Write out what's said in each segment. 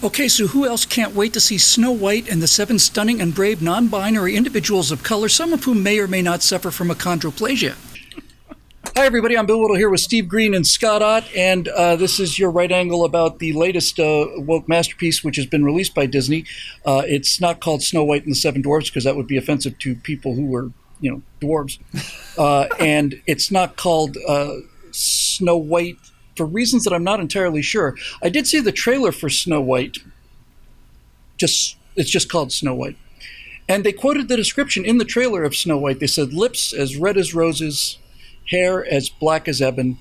Okay, so who else can't wait to see Snow White and the 7 stunning and brave non-binary individuals of color, some of whom may or may not suffer from achondroplasia? Hi, everybody. I'm Bill Whittle here with Steve Green and Scott Ott, and this is your right angle about the latest woke masterpiece, which has been released by Disney. It's not called Snow White and the 7 Dwarfs, because that would be offensive to people who were, dwarves. And it's not called Snow White for reasons that I'm not entirely sure. I did see the trailer for Snow White. It's just called Snow White. And they quoted the description in the trailer of Snow White. They said, lips as red as roses, hair as black as ebon,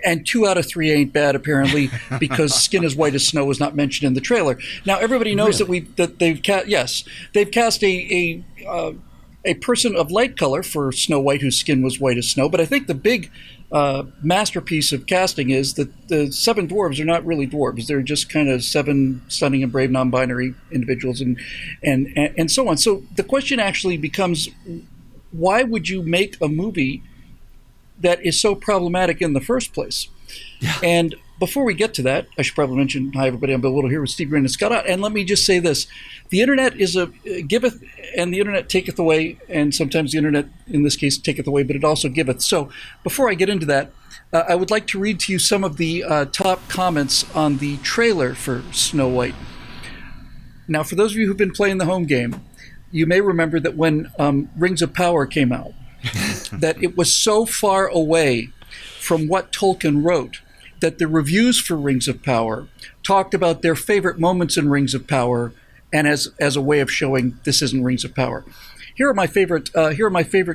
and 2 out of 3 ain't bad, apparently, because skin as white as snow was not mentioned in the trailer. Now, everybody knows that they've cast a person of light color for Snow White whose skin was white as snow. But I think the big masterpiece of casting is that the 7 dwarves are not really dwarves. They're just kind of 7 stunning and brave non-binary individuals and so on. So the question actually becomes, why would you make a movie that is so problematic in the first place? Yeah. And before we get to that, I should probably mention, hi everybody, I'm Bill Whittle here with Steve Green and Scott Ott. And let me just say this, the internet is giveth and the internet taketh away, and sometimes the internet, in this case, taketh away, but it also giveth. So before I get into that, I would like to read to you some of the top comments on the trailer for Snow White. Now, for those of you who've been playing the home game, you may remember that when Rings of Power came out, that it was so far away from what Tolkien wrote that the reviews for Rings of Power talked about their favorite moments in Rings of Power, and as a way of showing this isn't Rings of Power. Here are my favorite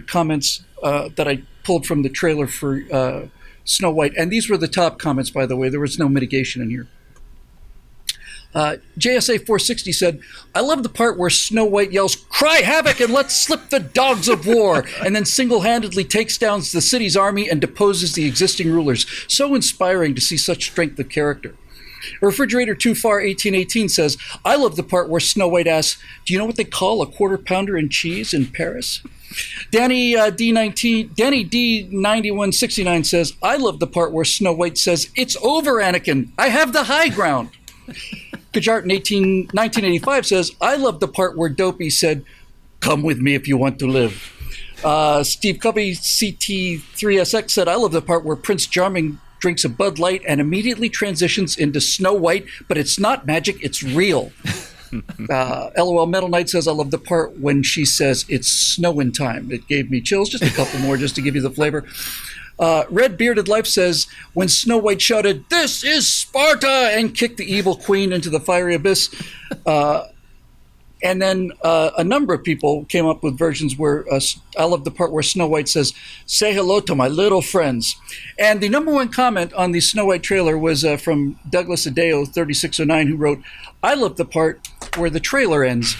comments that I pulled from the trailer for Snow White, and these were the top comments, by the way. There was no mitigation in here. JSA 460 said, I love the part where Snow White yells, cry havoc and let's slip the dogs of war, and then single-handedly takes down the city's army and deposes the existing rulers. So inspiring to see such strength of character. Refrigerator Too Far 1818 says, I love the part where Snow White asks, do you know what they call a quarter pounder in cheese in Paris? Danny D9169 says, I love the part where Snow White says, it's over, Anakin. I have the high ground. Kajart in 1985 says, I love the part where Dopey said, come with me if you want to live. Steve Cubby CT3SX said, I love the part where Prince Charming drinks a Bud Light and immediately transitions into Snow White, but it's not magic, it's real. LOL Metal Knight says, I love the part when she says, it's snowing time. It gave me chills. Just a couple more just to give you the flavor. Red Bearded Life says, when Snow White shouted, this is Sparta, and kicked the evil queen into the fiery abyss. And then a number of people came up with versions where I love the part where Snow White says, say hello to my little friends. And the number one comment on the Snow White trailer was from Douglas Adeo 3609, who wrote, I love the part where the trailer ends.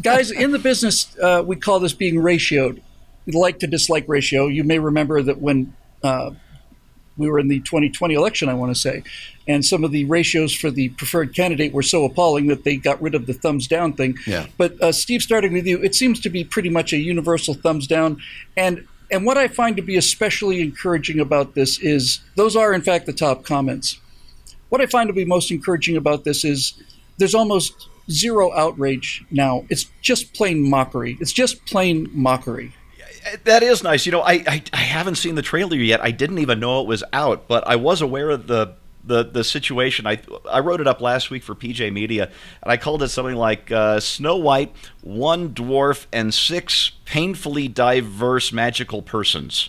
Guys, in the business, we call this being ratioed. Like to dislike ratio. You may remember that when we were in the 2020 election, I want to say, and some of the ratios for the preferred candidate were so appalling that they got rid of the thumbs down thing. Yeah. But Steve, starting with you, it seems to be pretty much a universal thumbs down. And what I find to be especially encouraging about this is, those are in fact the top comments. What I find to be most encouraging about this is there's almost zero outrage now. It's just plain mockery. It's just plain mockery. That is nice. You know, I haven't seen the trailer yet. I didn't even know it was out, but I was aware of the situation. I wrote it up last week for PJ Media, and I called it something like Snow White, 1 dwarf, and 6 painfully diverse magical persons.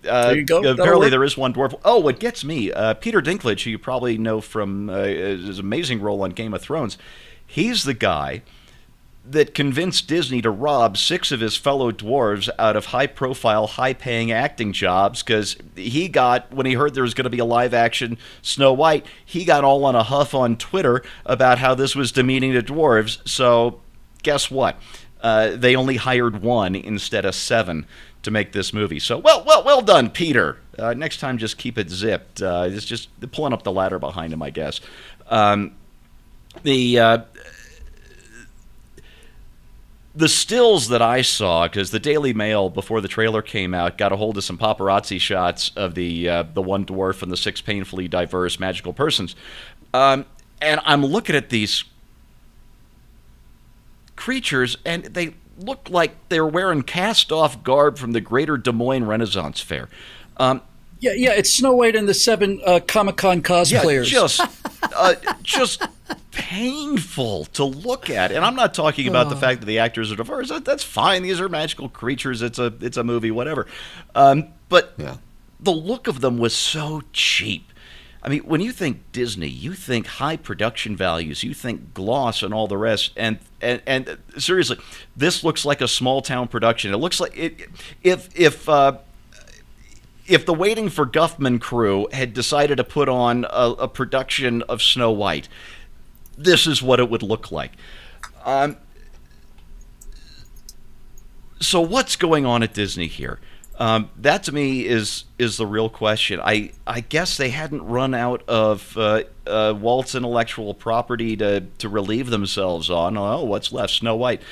There you go. Apparently there is 1 dwarf. Oh, what gets me, Peter Dinklage, who you probably know from his amazing role on Game of Thrones, he's the guy that convinced Disney to rob 6 of his fellow dwarves out of high-profile, high-paying acting jobs, because he got, when he heard there was going to be a live-action Snow White, he got all on a huff on Twitter about how this was demeaning to dwarves. So guess what? They only hired 1 instead of 7 to make this movie. So well done, Peter. Next time, just keep it zipped. It's just pulling up the ladder behind him, I guess. the stills that I saw, because the Daily Mail, before the trailer came out, got a hold of some paparazzi shots of the one dwarf and the 6 painfully diverse magical persons. And I'm looking at these creatures, and they look like they're wearing cast-off garb from the Greater Des Moines Renaissance Fair. Yeah, it's Snow White and the 7 Comic-Con cosplayers. Yeah, just painful to look at. And I'm not talking about the fact that the actors are diverse. That's fine. These are magical creatures. It's a movie, whatever. But the look of them was so cheap. I mean, when you think Disney, you think high production values, you think gloss and all the rest. And seriously, this looks like a small town production. It looks like if the Waiting for Guffman crew had decided to put on a production of Snow White, this is what it would look like. So what's going on at Disney here? That to me is the real question. I guess they hadn't run out of Walt's intellectual property to relieve themselves on. Oh, what's left? Snow White.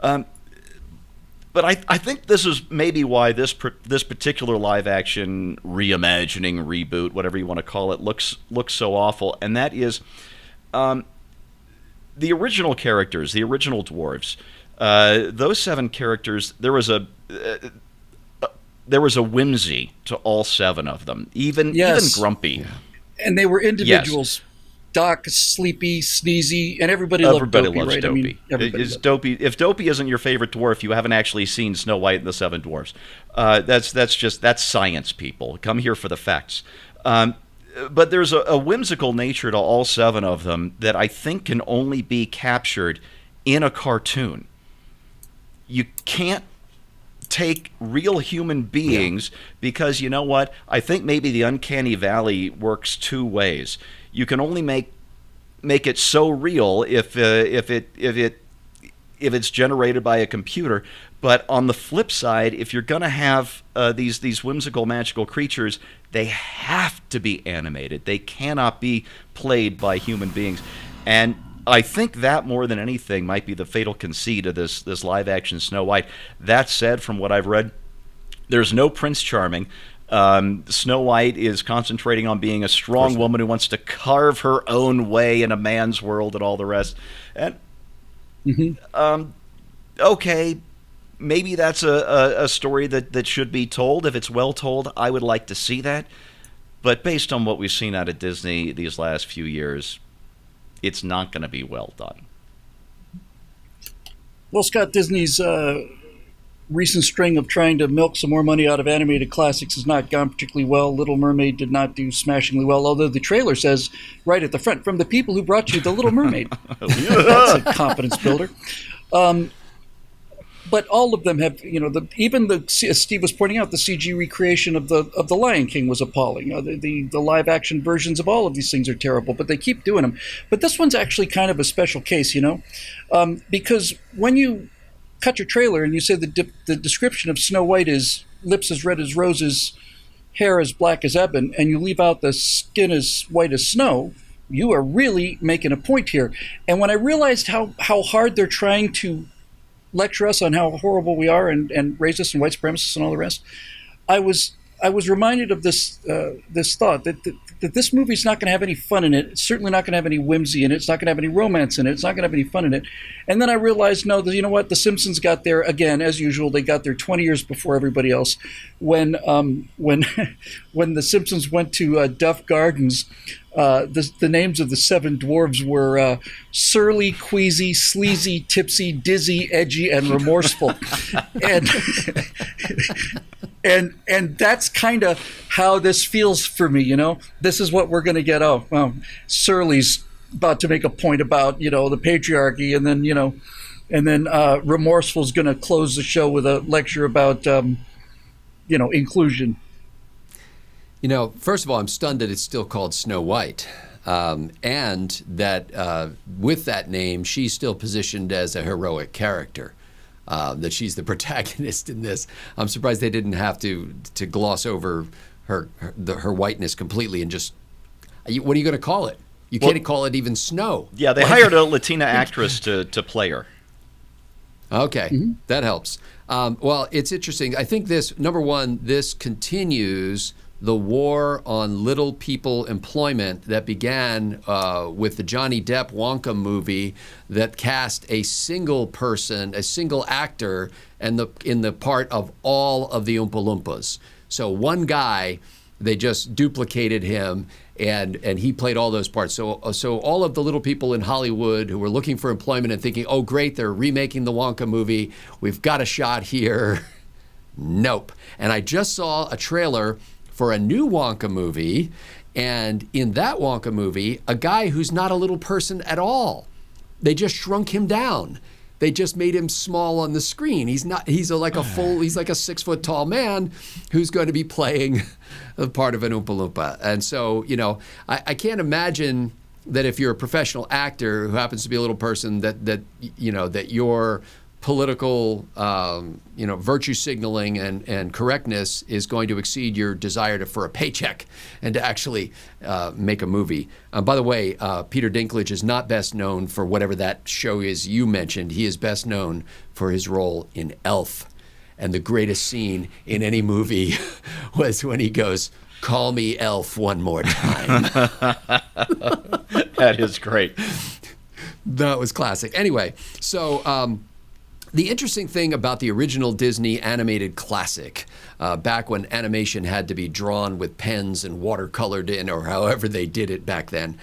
But I think this is maybe why this particular live-action reimagining, reboot, whatever you want to call it, looks so awful. And that is the original characters, the original dwarves. Those 7 characters, there was a whimsy to all 7 of them, even Grumpy. Yeah. And they were individuals. Yes. Doc, Sleepy, Sneezy, and everybody loved Dopey, loves right? Dopey. I mean, Dopey. If Dopey isn't your favorite dwarf, you haven't actually seen Snow White and the 7 Dwarfs. That's science, people. Come here for the facts. But there's a whimsical nature to all 7 of them that I think can only be captured in a cartoon. You can't take real human beings because, you know what? I think maybe the Uncanny Valley works 2 ways. You can only make it so real if it's generated by a computer. But on the flip side, if you're going to have these whimsical, magical creatures, they have to be animated. They cannot be played by human beings. And I think that more than anything might be the fatal conceit of this live-action Snow White. That said, from what I've read, there's no Prince Charming. Snow White is concentrating on being a strong woman who wants to carve her own way in a man's world and all the rest. And okay, maybe that's a story that should be told. If it's well told, I would like to see that. But based on what we've seen out of Disney these last few years, it's not going to be well done. Well, Scott, Disney's recent string of trying to milk some more money out of animated classics has not gone particularly well. Little Mermaid did not do smashingly well, although the trailer says right at the front, from the people who brought you The Little Mermaid. That's a confidence builder. But all of them have, as Steve was pointing out, the CG recreation of the Lion King was appalling. The live action versions of all of these things are terrible, but they keep doing them. But this one's actually kind of a special case, because when you cut your trailer and you say the description of Snow White is lips as red as roses, hair as black as ebon, and you leave out the skin as white as snow, you are really making a point here. And when I realized how hard they're trying to lecture us on how horrible we are and racist and white supremacists and all the rest, I was reminded of this thought that this movie's not going to have any fun in it. It's certainly not going to have any whimsy in it. It's not going to have any romance in it. It's not going to have any fun in it. And then I realized, no, you know what? The Simpsons got there again, as usual. They got there 20 years before everybody else. When the Simpsons went to Duff Gardens, the names of the 7 dwarves were surly, queasy, sleazy, tipsy, dizzy, edgy, and remorseful. And that's kind of how this feels for me, This is what we're going to get. Oh, well, Surly's about to make a point about, the patriarchy, and then Remorseful's going to close the show with a lecture about, inclusion. First of all, I'm stunned that it's still called Snow White, and that with that name, she's still positioned as a heroic character. That she's the protagonist in this. I'm surprised they didn't have to gloss over her whiteness completely and just. What are you going to call it? You can't call it even Snow. Yeah, they hired a Latina actress to play her. Okay, that helps. Well, it's interesting. I think this, number one, this continues the war on little people employment that began with the Johnny Depp Wonka movie that cast a single person, a single actor, and in the part of all of the Oompa Loompas. So one guy, they just duplicated him, and he played all those parts. So all of the little people in Hollywood who were looking for employment and thinking, oh, great, they're remaking the Wonka movie. We've got a shot here. Nope. And I just saw a trailer for a new Wonka movie, and in that Wonka movie, a guy who's not a little person at all. They just shrunk him down. They just made him small on the screen. He's like a 6 foot tall man who's going to be playing the part of an Oompa Loompa. And so, I can't imagine that if you're a professional actor who happens to be a little person that your political, virtue signaling and correctness is going to exceed your desire for a paycheck and to actually make a movie. By the way, Peter Dinklage is not best known for whatever that show is you mentioned. He is best known for his role in Elf. And the greatest scene in any movie was when he goes, "Call me Elf one more time." That is great. That was classic. Anyway, so the interesting thing about the original Disney animated classic, back when animation had to be drawn with pens and watercolored in, or however they did it back then,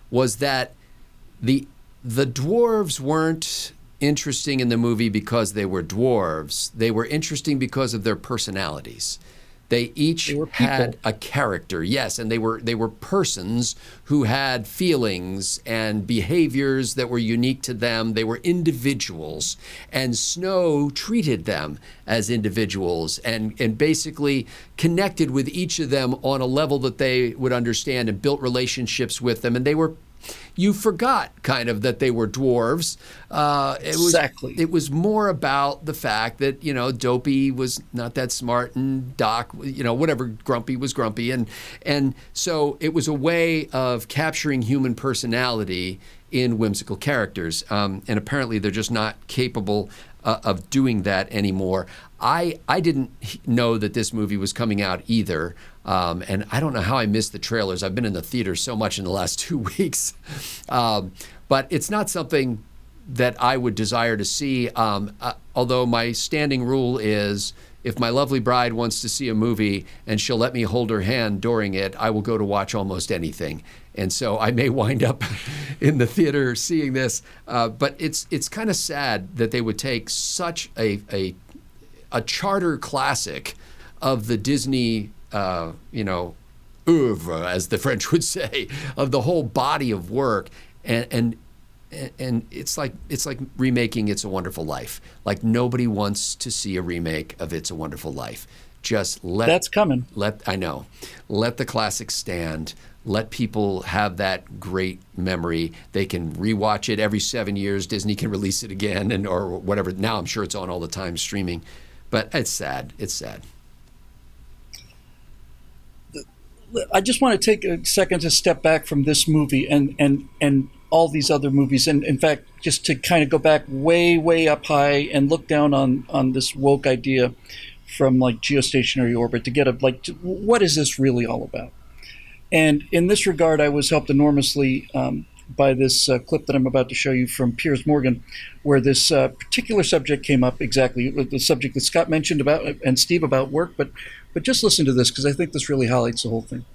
was that the dwarves weren't interesting in the movie because they were dwarves. They were interesting because of their personalities. They each had a character, yes, and they were persons who had feelings and behaviors that were unique to them. They were individuals, and Snow treated them as individuals and basically connected with each of them on a level that they would understand and built relationships with them. And you forgot kind of that they were dwarves. Exactly. It was more about the fact that, Dopey was not that smart and Doc, whatever, Grumpy was grumpy. And so it was a way of capturing human personality in whimsical characters. And apparently they're just not capable of doing that anymore. I didn't know that this movie was coming out either. And I don't know how I missed the trailers. I've been in the theater so much in the last 2 weeks. But it's not something that I would desire to see. Although my standing rule is, if my lovely bride wants to see a movie and she'll let me hold her hand during it, I will go to watch almost anything. And so I may wind up in the theater seeing this. But it's kind of sad that they would take such a charter classic of the Disney, oeuvre, as the French would say, of the whole body of work, and it's like remaking It's a Wonderful Life. Like, nobody wants to see a remake of It's a Wonderful Life. Just that's coming. Let the classic stand. Let people have that great memory. They can rewatch it every 7 years. Disney can release it again, or whatever. Now I'm sure it's on all the time streaming. But it's sad. It's sad. I just want to take a second to step back from this movie and all these other movies. And in fact, just to kind of go back way, way up high and look down on this woke idea from like geostationary orbit to get what is this really all about? And in this regard, I was helped enormously by this clip that I'm about to show you from Piers Morgan, where this particular subject came up, exactly the subject that Scott mentioned about, and Steve, about work, but just listen to this, because I think this really highlights the whole thing.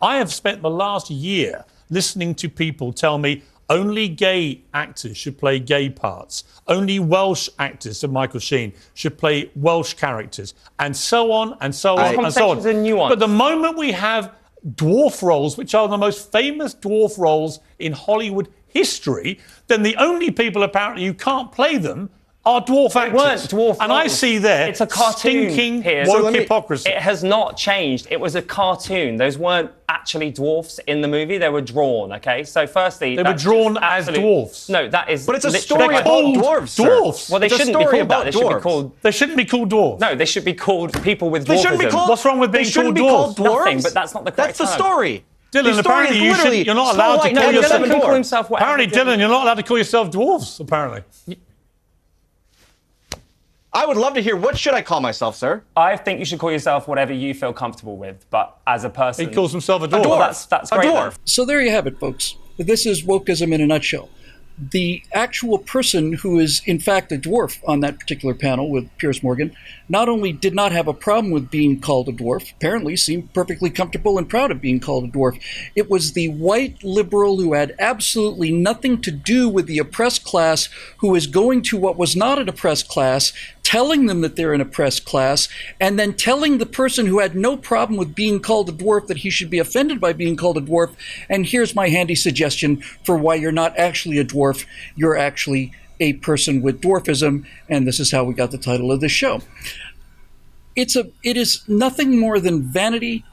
I have spent the last year listening to people tell me only gay actors should play gay parts, only Welsh actors, so Michael Sheen, should play Welsh characters, and so on and so on and so on. But the moment we have dwarf roles, which are the most famous dwarf roles in Hollywood history, then the only people apparently who can't play them are dwarf actors. Weren't dwarf and roles. I see there it's a cartoon stinking here. woke hypocrisy. It has not changed. It was a cartoon. Those weren't actually dwarfs in the movie. They were drawn, okay? So firstly... They were drawn as dwarfs. No, that is... But it's a story about dwarves, dwarfs. Well, they shouldn't be called that. They should be called... They shouldn't be called dwarves. No, they should be called people with dwarfism. They shouldn't be called... What's wrong with being called dwarves? Nothing, but that's not the correct That's the story. Dylan, apparently you're not allowed to call yourself... Apparently, Dylan, you're not allowed to call yourself dwarves, apparently. I would love to hear, what should I call myself, sir? I think you should call yourself whatever you feel comfortable with, but as a person... He calls himself a dwarf. Well, that's great. A dwarf. So there you have it, folks. This is wokeism in a nutshell. The actual person who is, in fact, a dwarf on that particular panel with Piers Morgan not only did not have a problem with being called a dwarf, apparently seemed perfectly comfortable and proud of being called a dwarf. It was the white liberal who had absolutely nothing to do with the oppressed class who is going to what was not an oppressed class, telling them that they're an oppressed class, and then telling the person who had no problem with being called a dwarf that he should be offended by being called a dwarf. And here's my handy suggestion for why you're not actually a dwarf. You're actually a person with dwarfism, and this is how we got the title of this show. It is nothing more than vanity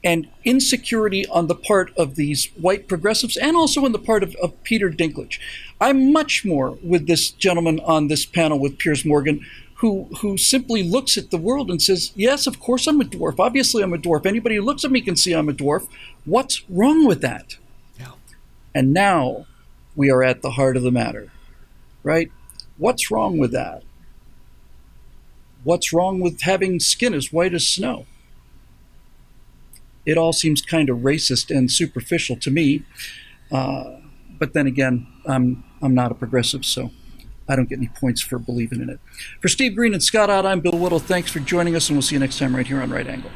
and insecurity on the part of these white progressives and also on the part of Peter Dinklage. I'm much more with this gentleman on this panel with Piers Morgan, who simply looks at the world and says, yes, of course I'm a dwarf. Obviously I'm a dwarf. Anybody who looks at me can see I'm a dwarf. What's wrong with that? Yeah. And now we are at the heart of the matter, right? What's wrong with that? What's wrong with having skin as white as snow? It all seems kind of racist and superficial to me. But then again, I'm not a progressive, so I don't get any points for believing in it. For Steve Green and Scott Ott, I'm Bill Whittle. Thanks for joining us, and we'll see you next time right here on Right Angle.